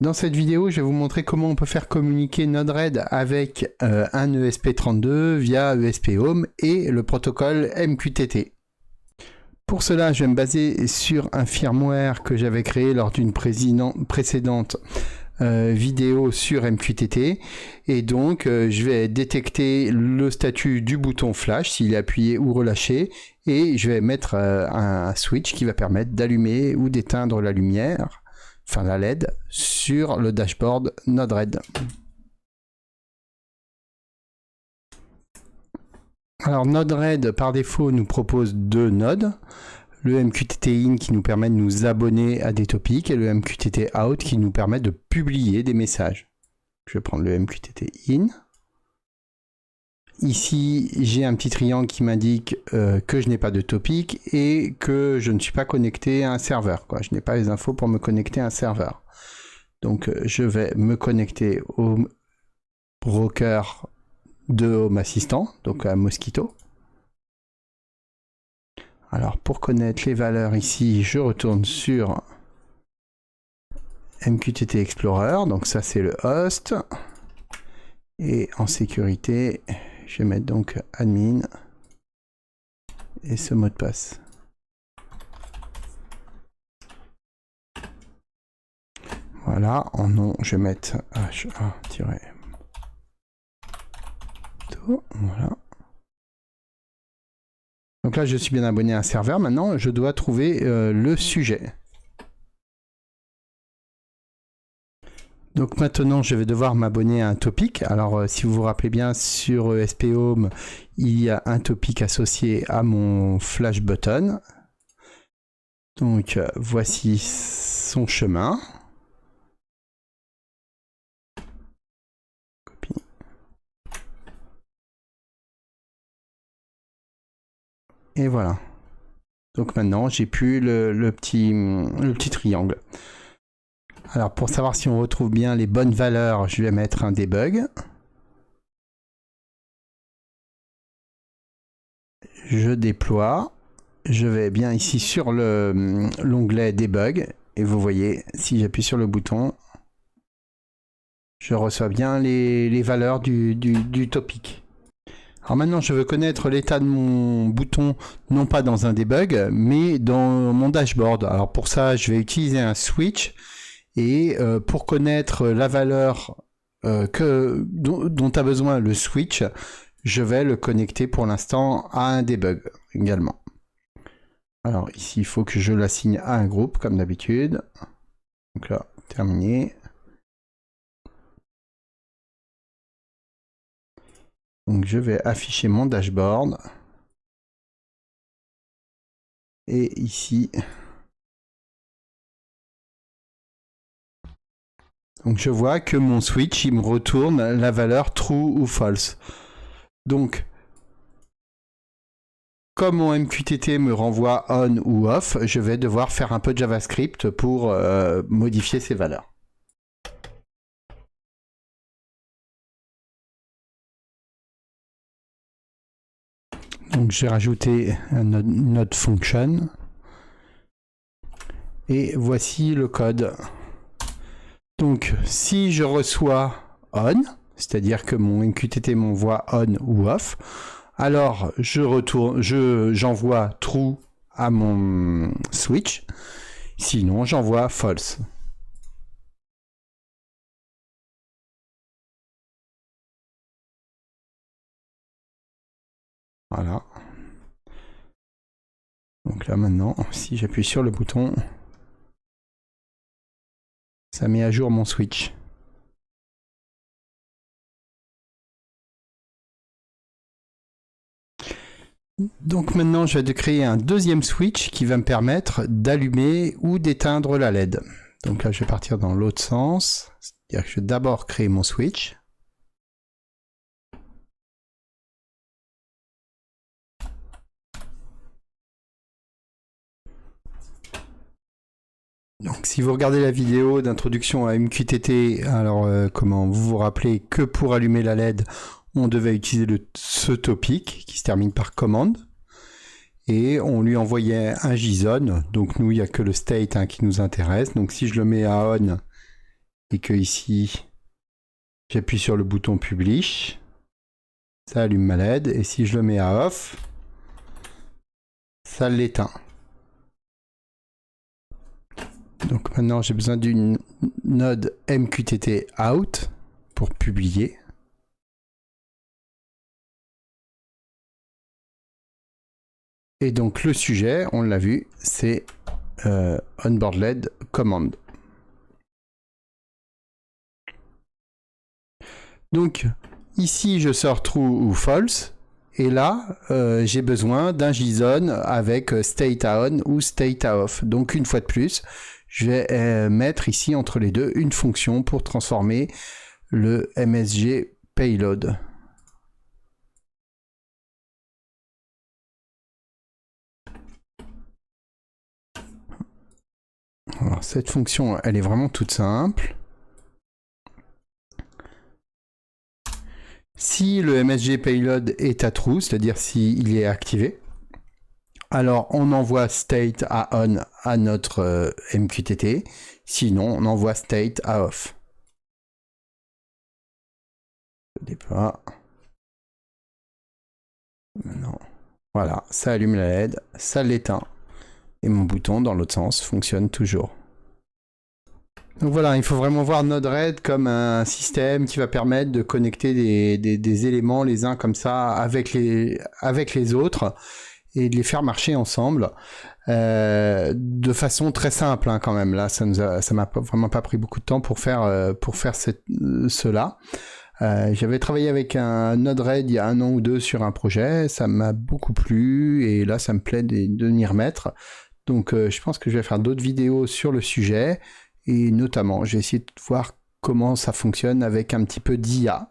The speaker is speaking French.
Dans cette vidéo, je vais vous montrer comment on peut faire communiquer Node-RED avec un ESP32 via ESP Home et le protocole MQTT. Pour cela, je vais me baser sur un firmware que j'avais créé lors d'une précédente vidéo sur MQTT, et donc je vais détecter le statut du bouton flash s'il est appuyé ou relâché, et je vais mettre un switch qui va permettre d'allumer ou d'éteindre la lumière, enfin la LED, sur le dashboard Node-RED. Alors Node-RED par défaut nous propose deux nodes, le MQTT in qui nous permet de nous abonner à des topics et le MQTT out qui nous permet de publier des messages. Je vais prendre le MQTT in. Ici, j'ai un petit triangle qui m'indique que je n'ai pas de topic et que je ne suis pas connecté à un serveur. Je n'ai pas les infos pour me connecter à un serveur. Donc, je vais me connecter au broker de Home Assistant, donc à Mosquito. Alors, pour connaître les valeurs ici, je retourne sur MQTT Explorer. Donc, ça, c'est le host. Et en sécurité, je vais mettre donc admin et ce mot de passe. Voilà, en nom, je vais mettre HA-. Voilà. Donc là, je suis bien abonné à un serveur. Maintenant, je dois trouver le sujet. Donc maintenant, je vais devoir m'abonner à un topic. Alors, si vous vous rappelez bien, sur ESP Home, il y a un topic associé à mon flash button. Donc, voici son chemin. Copie. Et voilà. Donc maintenant, j'ai plus le petit triangle. Alors, pour savoir si on retrouve bien les bonnes valeurs, je vais mettre un debug. Je déploie. Je vais bien ici sur l'onglet debug. Et vous voyez, si j'appuie sur le bouton, je reçois bien les valeurs du topic. Alors maintenant, je veux connaître l'état de mon bouton, non pas dans un debug, mais dans mon dashboard. Alors pour ça, je vais utiliser un switch. Et pour connaître la valeur dont a besoin le switch, je vais le connecter pour l'instant à un debug également. Alors ici, il faut que je l'assigne à un groupe, comme d'habitude. Donc là, terminé. Donc je vais afficher mon dashboard. Et ici... Donc je vois que mon switch, il me retourne la valeur true ou false. Donc, comme mon MQTT me renvoie on ou off, je vais devoir faire un peu de JavaScript pour modifier ces valeurs. Donc j'ai rajouté un node function. Et voici le code. Donc, si je reçois on, c'est-à-dire que mon MQTT m'envoie on ou off, alors j'envoie true à mon switch, sinon j'envoie false. Voilà. Donc là maintenant, si j'appuie sur le bouton, ça met à jour mon switch. Donc maintenant, je vais créer un deuxième switch qui va me permettre d'allumer ou d'éteindre la LED. Donc là, je vais partir dans l'autre sens. C'est-à-dire que je vais d'abord créer mon switch. Donc si vous regardez la vidéo d'introduction à MQTT, alors comment vous vous rappelez que pour allumer la LED, on devait utiliser ce topic qui se termine par command. Et on lui envoyait un JSON. Donc nous, il n'y a que le state qui nous intéresse. Donc si je le mets à on, et que ici, j'appuie sur le bouton Publish, ça allume ma LED. Et si je le mets à off, ça l'éteint. Donc maintenant, j'ai besoin d'une node MQTT out pour publier. Et donc le sujet, on l'a vu, c'est onboard LED command. Donc ici, je sors true ou false. Et là, j'ai besoin d'un JSON avec state à on ou state à off. Donc une fois de plus, je vais mettre ici entre les deux une fonction pour transformer le MSG payload. Alors, cette fonction, elle est vraiment toute simple. Si le MSG payload est à true, c'est-à-dire s'il est activé, alors on envoie state à on à notre MQTT, sinon on envoie state à off. Je déploie. Maintenant, voilà, ça allume la LED, ça l'éteint. Et mon bouton dans l'autre sens fonctionne toujours. Donc voilà, il faut vraiment voir Node-RED comme un système qui va permettre de connecter des éléments les uns comme ça avec les autres et de les faire marcher ensemble de façon très simple quand même. Là, ça m'a vraiment pas pris beaucoup de temps pour faire cela. J'avais travaillé avec un Node-RED il y a 1 an ou 2 sur un projet, ça m'a beaucoup plu et là ça me plaît de m'y remettre. Donc je pense que je vais faire d'autres vidéos sur le sujet et notamment je vais essayer de voir comment ça fonctionne avec un petit peu d'IA.